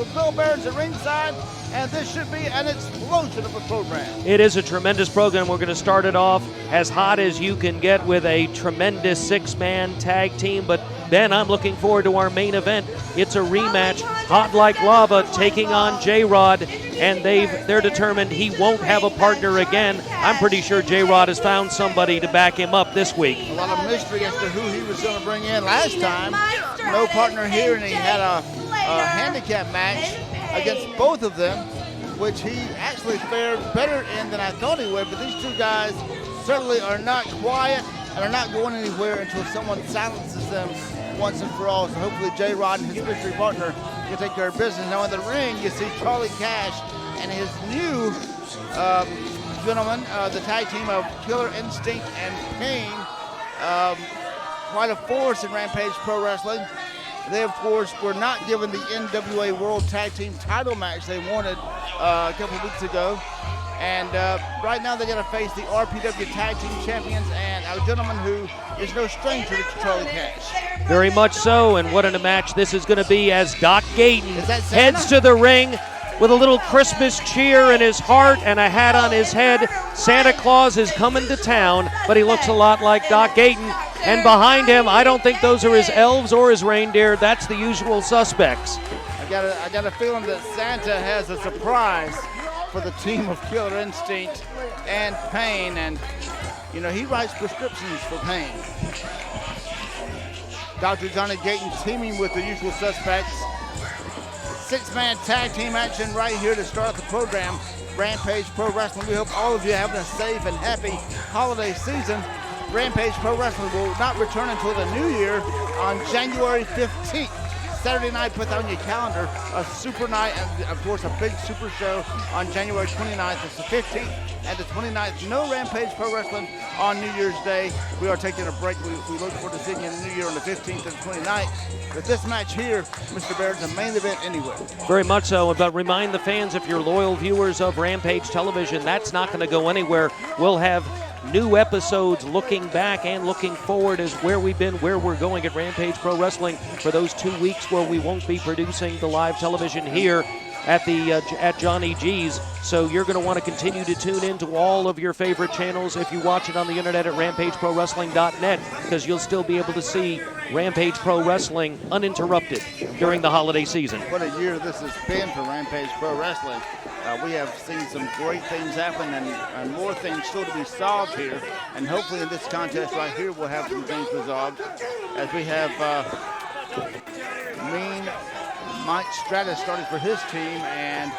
with Bill Behrens at ringside, and this should be an explosion of a program. It is a tremendous program. We're going to start it off as hot as you can get with a tremendous six-man tag team, but then I'm looking forward to our main event. It's a rematch, Hot Like Lava taking on J-Rod, and they're determined he won't have a partner again. I'm pretty sure J-Rod has found somebody to back him up this week. A lot of mystery as to who he was going to bring in last time. No partner here, and he had a handicap match against both of them, which he actually fared better in than I thought he would. But these two guys certainly are not quiet and are not going anywhere until someone silences them once and for all. So hopefully J-Rod and his mystery partner can take care of business. Now in the ring, you see Charlie Cash and his new gentleman, the tag team of Killer Instinct and Pain. Quite a force in Rampage Pro Wrestling. They, of course, were not given the NWA World Tag Team title match they wanted a couple weeks ago. And right now they got to face the RPW Tag Team Champions and a gentleman who is no stranger to Charlie Cash. Very much so, and what a match this is going to be as Doc Gayton heads to the ring with a little Christmas cheer in his heart and a hat on his head. Santa Claus is coming to town, but he looks a lot like Doc Gayton. And behind him, I don't think those are his elves or his reindeer. That's the usual suspects. I got a feeling that Santa has a surprise for the team of Killer Instinct and Pain, and you know, he writes prescriptions for Pain. Dr. Johnny Gayton teaming with the usual suspects. Six-man tag team action right here to start the program. Rampage Pro Wrestling. We hope all of you are having a safe and happy holiday season. Rampage Pro Wrestling will not return until the new year on January 15th. Saturday night, put that on your calendar, a super night, and of course a big super show on January 29th. It's the 15th and the 29th. No Rampage Pro Wrestling on New Year's Day. We are taking a break. We look forward to seeing you in the new year on the 15th and 29th. But this match here, Mr. Baird, is a main event anyway. Very much so, but remind the fans, if you're loyal viewers of Rampage Television, that's not going to go anywhere. We'll have new episodes looking back and looking forward as where we've been, where we're going at Rampage Pro Wrestling for those 2 weeks where we won't be producing the live television here at Johnny G's. So you're going to want to continue to tune in to all of your favorite channels if you watch it on the internet at RampageProWrestling.net, because you'll still be able to see Rampage Pro Wrestling uninterrupted during the holiday season. What a year this has been for Rampage Pro Wrestling. We have seen some great things happen and more things still to be solved here. And hopefully in this contest right here, we'll have some things resolved as we have Mean Mike Stratus starting for his team and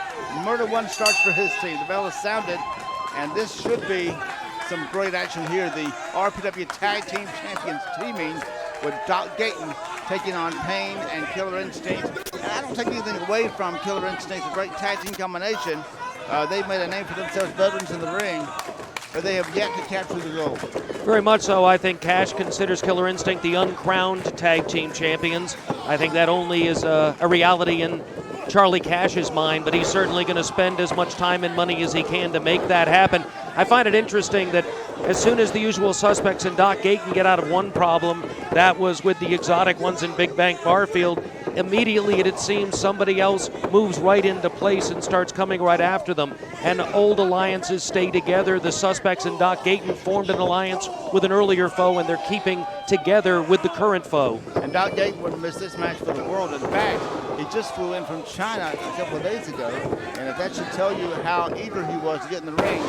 Murder One starts for his team. The bell has sounded, and this should be some great action here. The RPW Tag Team Champions teaming with Doc Gayton taking on Pain and Killer Instinct. And I don't take anything away from Killer Instinct, a great tag team combination. They've made a name for themselves, veterans in the ring, but they have yet to capture the gold. Very much so. I think Cash considers Killer Instinct the uncrowned tag team champions. I think that only is a reality in Charlie Cash's mind, but he's certainly going to spend as much time and money as he can to make that happen. I find it interesting that as soon as the usual suspects and Doc Gayton get out of one problem, that was with the exotic ones in Big Bank Barfield, immediately it seems somebody else moves right into place and starts coming right after them. And old alliances stay together. The suspects and Doc Gayton formed an alliance with an earlier foe, and they're keeping together with the current foe. And Doc Gayton wouldn't miss this match for the world. In fact, he just flew in from China a couple of days ago, and if that should tell you how eager he was to get in the ring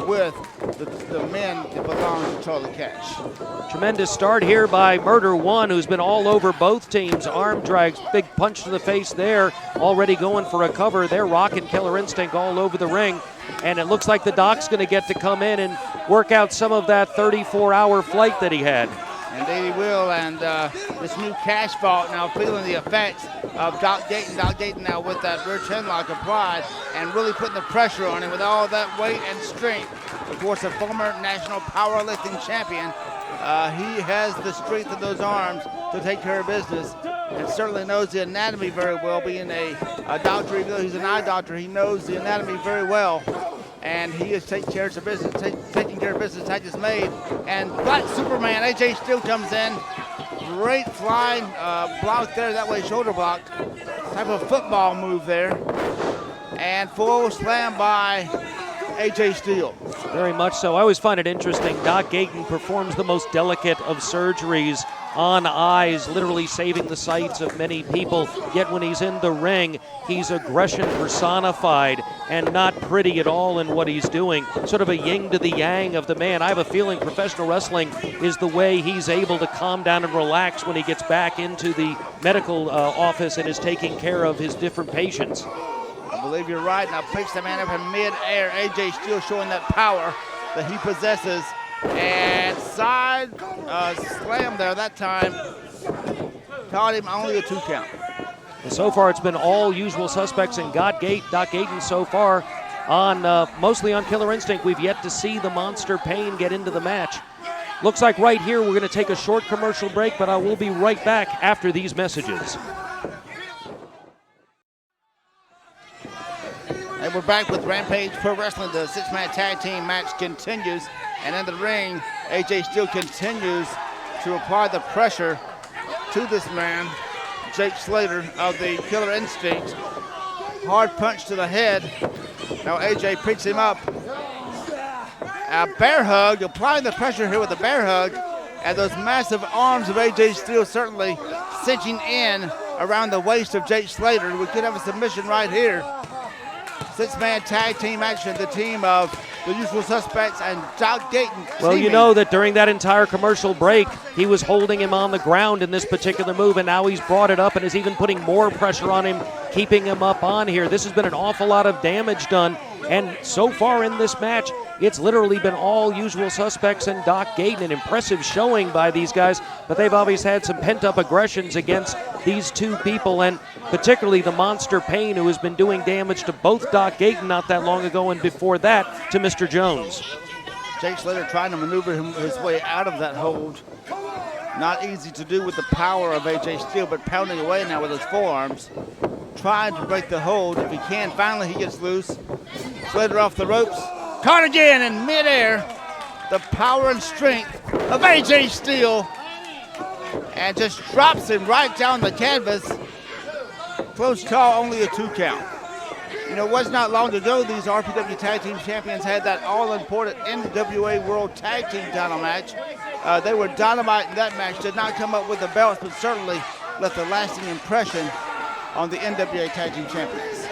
with the men that belong to Charlie Cash. Tremendous start here by Murder One, who's been all over both teams. Arm drags, big punch to the face there, already going for a cover. They're rocking Killer Instinct all over the ring, and it looks like the Doc's going to get to come in and work out some of that 34-hour flight that he had. Indeed he will, and this new Cash vault now feeling the effects of Doc Gayton. Doc Gayton now with that rear chinlock applied and really putting the pressure on him with all that weight and strength. Of course, a former national powerlifting champion. He has the strength of those arms to take care of business and certainly knows the anatomy very well. Being a doctor, even though he's an eye doctor, he knows the anatomy very well. And he is taking care of business, taking care of business. Attack is made, and Black Superman AJ Steele comes in. Great flying block there, that way shoulder blocked. type of football move there. And full slam by A.J. Steele. Very much so. I always find it interesting. Doc Gayton performs the most delicate of surgeries on eyes, literally saving the sights of many people. Yet when he's in the ring, he's aggression personified and not pretty at all in what he's doing. Sort of a yin to the yang of the man. I have a feeling professional wrestling is the way he's able to calm down and relax when he gets back into the medical office and is taking care of his different patients. I believe you're right. Now picks the man up in mid-air. A.J. Steele showing that power that he possesses. And side slam there that time. Caught him only a 2 count. And so far it's been all usual suspects and Doc Gayton so far on mostly on Killer Instinct. We've yet to see the Monster Pain get into the match. Looks like right here we're going to take a short commercial break, but I will be right back after these messages. And we're back with Rampage Pro Wrestling. The 6-man tag team match continues. And in the ring, A.J. Steele continues to apply the pressure to this man, Jake Slater of the Killer Instinct. Hard punch to the head. Now A.J. picks him up. A bear hug, applying the pressure here with a bear hug. And those massive arms of A.J. Steele certainly cinching in around the waist of Jake Slater. We could have a submission right here. 6-man tag team action, the team of the usual suspects and Doc Gayton. Well, you know that during that entire commercial break, he was holding him on the ground in this particular move, and now he's brought it up and is even putting more pressure on him, keeping him up on here. This has been an awful lot of damage done, and so far in this match, it's literally been all usual suspects and Doc Gayton. An impressive showing by these guys, but they've obviously had some pent-up aggressions against these two people, and particularly the Monster Pain, who has been doing damage to both Doc Gayton not that long ago, and before that to Mr. Jones. Jake Slater trying to maneuver his way out of that hold. Not easy to do with the power of A.J. Steele, but pounding away now with his forearms. Trying to break the hold. If he can, finally he gets loose. Slater off the ropes. Caught again in midair. The power and strength of A.J. Steele. And just drops him right down the canvas. Close call, only a 2 count. You know, it was not long ago these RPW Tag Team Champions had that all-important NWA World Tag Team title match. They were dynamite in that match, did not come up with the belts, but certainly left a lasting impression on the NWA Tag Team Champions.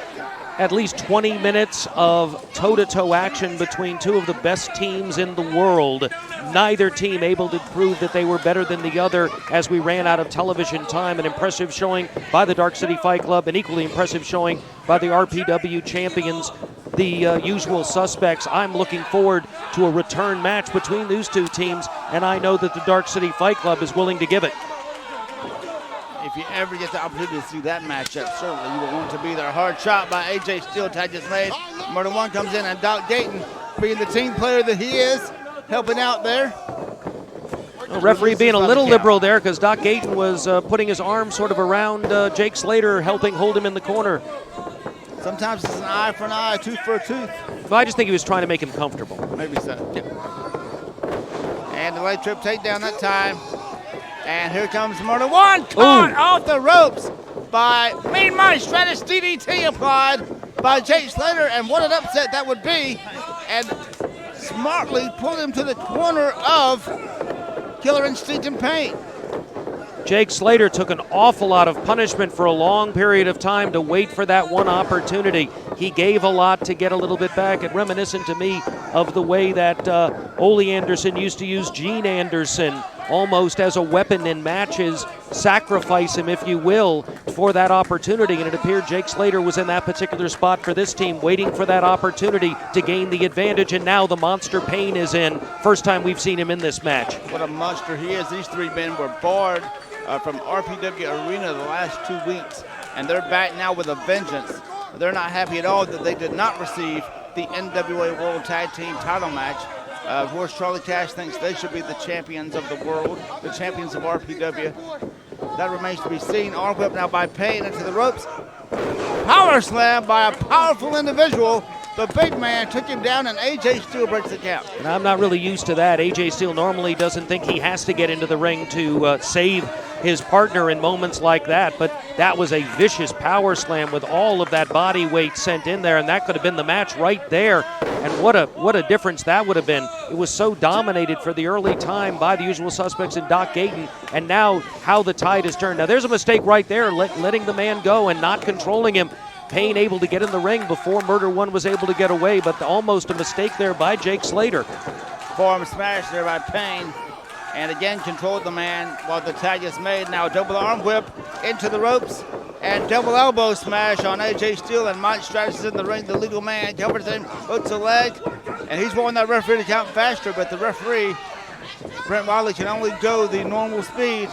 At least 20 minutes of toe-to-toe action between two of the best teams in the world. Neither team able to prove that they were better than the other as we ran out of television time. An impressive showing by the Dark City Fight Club, an equally impressive showing by the RPW champions, the usual suspects. I'm looking forward to a return match between these two teams, and I know that the Dark City Fight Club is willing to give it. If you ever get the opportunity to see that matchup, certainly you will want to be there. Hard shot by A.J. Steele, tag just made. Murder One comes in, and Doc Gayton, being the team player that he is, helping out there. The referee being a little liberal there because Doc Gayton was putting his arm sort of around Jake Slater, helping hold him in the corner. Sometimes it's an eye for an eye, a tooth for a tooth. Well, I just think he was trying to make him comfortable. Maybe so. Yeah. And the leg trip takedown that time. And here comes Murder One, caught off the ropes by Mean Mike. Stratus DDT applied by Jake Slater, and what an upset that would be. And smartly pulled him to the corner of Killer Instinct and Pain. Jake Slater took an awful lot of punishment for a long period of time to wait for that one opportunity. He gave a lot to get a little bit back. It reminiscent to me of the way that Ole Anderson used to use Gene Anderson almost as a weapon in matches, sacrifice him, if you will, for that opportunity. And it appeared Jake Slater was in that particular spot for this team, waiting for that opportunity to gain the advantage. And now the Monster Pain is in. First time we've seen him in this match. What a monster he is. These three men were barred from RPW Arena the last 2 weeks, and they're back now with a vengeance. They're not happy at all that they did not receive the NWA World Tag Team title match. Of course, Charlie Cash thinks they should be the champions of the world, the champions of RPW. That remains to be seen. Arm whip now by Payne into the ropes. Power slam by a powerful individual The big man took him down, and A.J. Steele breaks the count. And I'm not really used to that. A.J. Steele normally doesn't think he has to get into the ring to save his partner in moments like that, but that was a vicious power slam with all of that body weight sent in there, and that could have been the match right there. And what a difference that would have been. It was so dominated for the early time by the usual suspects in Doc Gayton, and now how the tide has turned. Now there's a mistake right there, letting the man go and not controlling him. Payne able to get in the ring before Murder One was able to get away, but almost a mistake there by Jake Slater. Forearm smash there by Payne, and again controlled the man while the tag is made. Now double arm whip into the ropes, and double elbow smash on A.J. Steele, and Mike Stratus is in the ring. The legal man covers him, hooks a leg, and he's wanting that referee to count faster, but the referee, Brent Wiley, can only go the normal speed.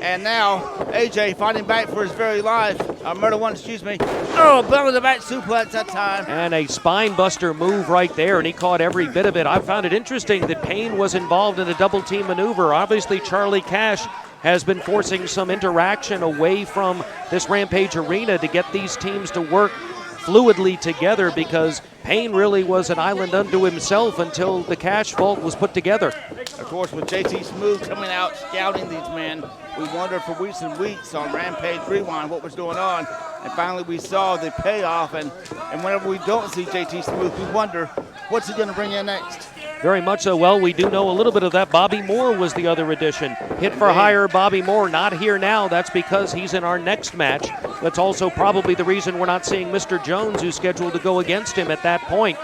And now AJ fighting back for his very life. Murder One, excuse me. Oh, belly to back suplex that time. And a spine buster move right there, and he caught every bit of it. I found it interesting that Payne was involved in a double team maneuver. Obviously, Charlie Cash has been forcing some interaction away from this Rampage arena to get these teams to work fluidly together, because Payne really was an island unto himself until the Cash vault was put together. Of course, with JT Smooth coming out scouting these men, we wondered for weeks and weeks on Rampage Rewind what was going on, and finally we saw the payoff, and whenever we don't see JT Smooth, we wonder what's he going to bring in next. Very much so. Well, we do know a little bit of that. Bobby Moore was the other addition. Hit for hire Bobby Moore, not here now. That's because he's in our next match. That's also probably the reason we're not seeing Mr. Jones, who's scheduled to go against him at that point.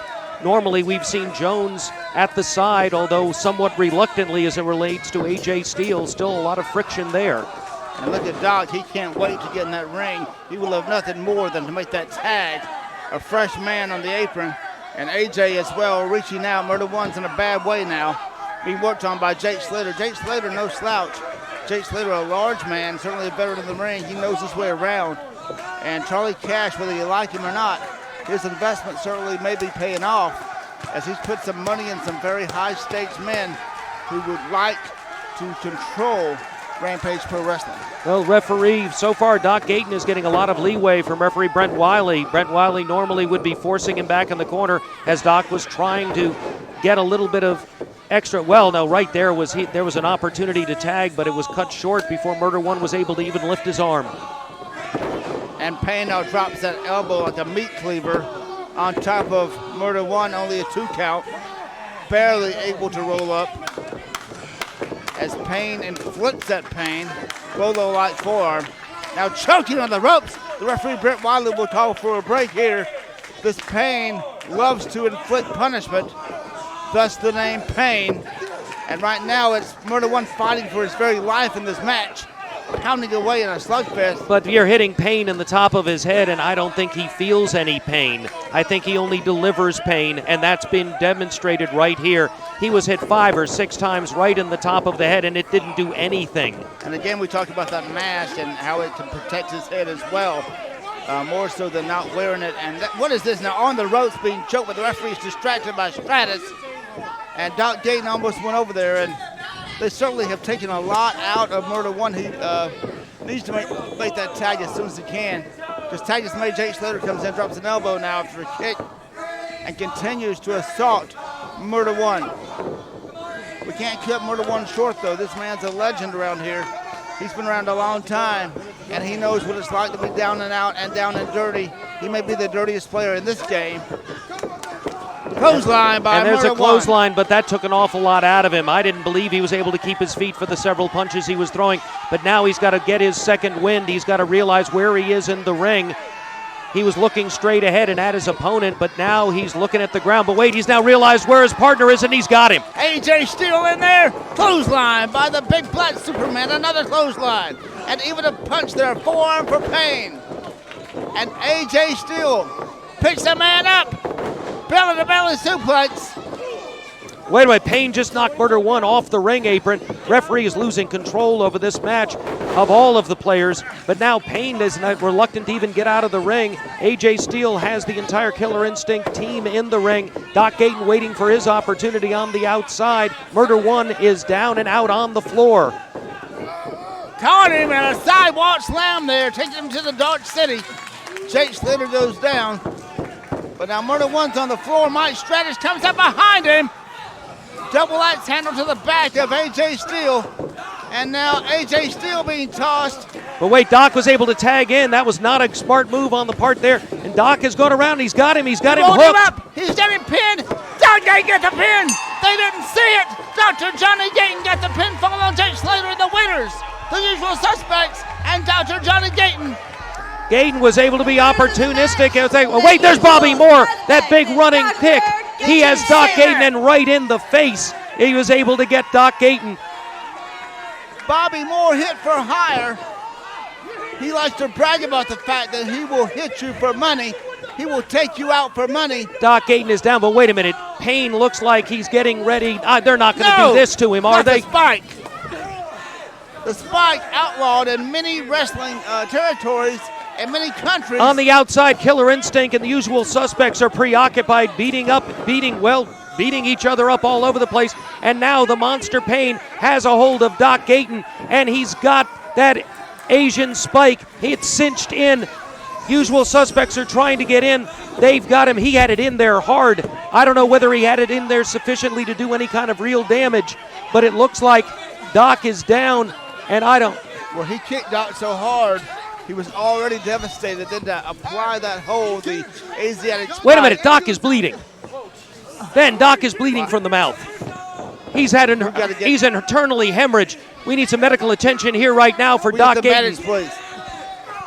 Normally, we've seen Jones at the side, although somewhat reluctantly as it relates to A.J. Steele. Still a lot of friction there. And look at Doc. He can't wait to get in that ring. He will have nothing more than to make that tag. A fresh man on the apron. And AJ as well reaching out. Murder One's in a bad way now. Being worked on by Jake Slater. Jake Slater, no slouch. Jake Slater, a large man, certainly a veteran in the ring. He knows his way around. And Charlie Cash, whether you like him or not, his investment certainly may be paying off, as he's put some money in some very high-stakes men who would like to control Rampage Pro Wrestling. Well, referee, so far Doc Gayton is getting a lot of leeway from referee Brent Wiley. Brent Wiley normally would be forcing him back in the corner as Doc was trying to get a little bit of extra. Well, no, right there there was an opportunity to tag, but it was cut short before Murder One was able to even lift his arm. And Payne now drops that elbow like a meat cleaver on top of Murder One, only a 2 count. Barely able to roll up. As Payne inflicts that pain, Bolo-like forearm. Now choking on the ropes. The referee Brent Wiley will call for a break here. This Payne loves to inflict punishment, thus the name Payne. And right now it's Murder One fighting for his very life in this match, pounding away in a slugfest. But you're hitting Payne in the top of his head, and I don't think he feels any pain. I think he only delivers pain, and that's been demonstrated right here. He was hit 5 or 6 times right in the top of the head, and it didn't do anything. And again, we talked about that mask and how it can protect his head as well, more so than not wearing it. And what is this now? On the ropes, being choked, but the referee is distracted by Stratus. And Doc Gayton almost went over there, and they certainly have taken a lot out of Murder One. He needs to make that tag as soon as he can. Because tag is made. Jake Slater comes in, drops an elbow now after a kick, and continues to assault Murder One. We can't cut Murder One short, though. This man's a legend around here. He's been around a long time, and he knows what it's like to be down and out and down and dirty. He may be the dirtiest player in this game. Clothesline by Murder One. And there's a clothesline, but that took an awful lot out of him. I didn't believe he was able to keep his feet for the several punches he was throwing, but now he's got to get his second wind. He's got to realize where he is in the ring. He was looking straight ahead and at his opponent, but now he's looking at the ground. But wait, he's now realized where his partner is, and he's got him. AJ Steele in there. Clothesline by the big black Superman. Another clothesline. And even a punch there. Forearm for Payne. And AJ Steele picks the man up. Belly-to-belly suplex. Wait a minute, Payne just knocked Murder One off the ring apron. Referee is losing control over this match of all of the players, but now Payne is reluctant to even get out of the ring. AJ Steele has the entire Killer Instinct team in the ring. Doc Gayton waiting for his opportunity on the outside. Murder One is down and out on the floor. Caught him and a sidewalk slam there, taking him to the Dark City. Jake Slater goes down. But now Murder One's on the floor. Mike Stratus comes up behind him. Double axe handle to the back of A.J. Steele. And now A.J. Steele being tossed. But wait, Doc was able to tag in. That was not a smart move on the part there. And Doc has gone around. He's got him. He's got him hooked. Him up. He's got him pinned. Doc Gayton got the pin. They didn't see it. Dr. Johnny Gayton got the pinfall on Jake Slater, the winners. The Usual Suspects and Dr. Johnny Gayton. Gayton was able to be opportunistic. Wait, there's Bobby Moore. That big running kick. He has Doc Gayton and right in the face. He was able to get Doc Gayton. Bobby Moore hit for hire. He likes to brag about the fact that he will hit you for money. He will take you out for money. Doc Gayton is down, but wait a minute. Payne looks like he's getting ready. They're not going to do this to him, are they? The spike. The spike outlawed in many wrestling territories and many countries. On the outside, Killer Instinct and the Usual Suspects are preoccupied, beating each other up all over the place. And now the Monster Payne has a hold of Doc Gayton, and he's got that Asian spike. It's cinched in. Usual Suspects are trying to get in. They've got him. He had it in there hard. I don't know whether he had it in there sufficiently to do any kind of real damage, but it looks like Doc is down, and I don't. Well, he kicked Doc so hard, he was already devastated. Then to apply that hold, the Asiatic spike. Wait a minute, Doc is bleeding. Then Doc is bleeding from the mouth. He's internally hemorrhage. We need some medical attention here right now for Doc Gayton. Medics, please.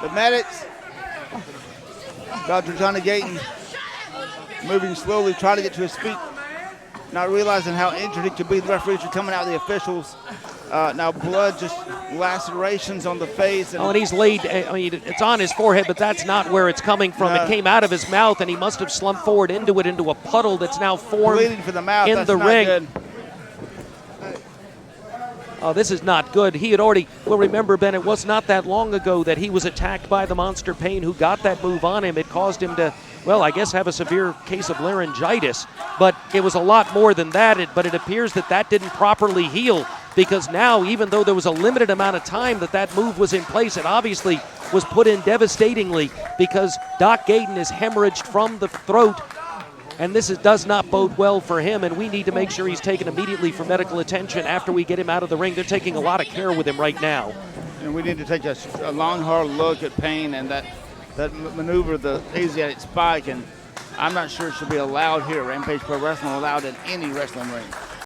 The medics. Dr. Johnny Gayton moving slowly, trying to get to his feet, not realizing how injured he could be. The referees are coming out, the officials. Now blood, just lacerations on the face. And he's laid, it's on his forehead, but that's not where it's coming from. It came out of his mouth, and he must have slumped forward into a puddle that's now formed bleeding from the mouth. in that's the not ring. Good. Oh, this is not good. He had already, remember, Ben, it was not that long ago that he was attacked by the Monster Payne, who got that move on him. It caused him to, I guess have a severe case of laryngitis. But it was a lot more than that. But it appears that didn't properly heal, because now, even though there was a limited amount of time that move was in place, it obviously was put in devastatingly, because Doc Gayton is hemorrhaged from the throat. And this does not bode well for him, and we need to make sure he's taken immediately for medical attention after we get him out of the ring. They're taking a lot of care with him right now. And we need to take a long, hard look at Payne and that maneuver, the Asiatic spike, and I'm not sure it should be allowed here. Rampage Pro Wrestling allowed in any wrestling ring.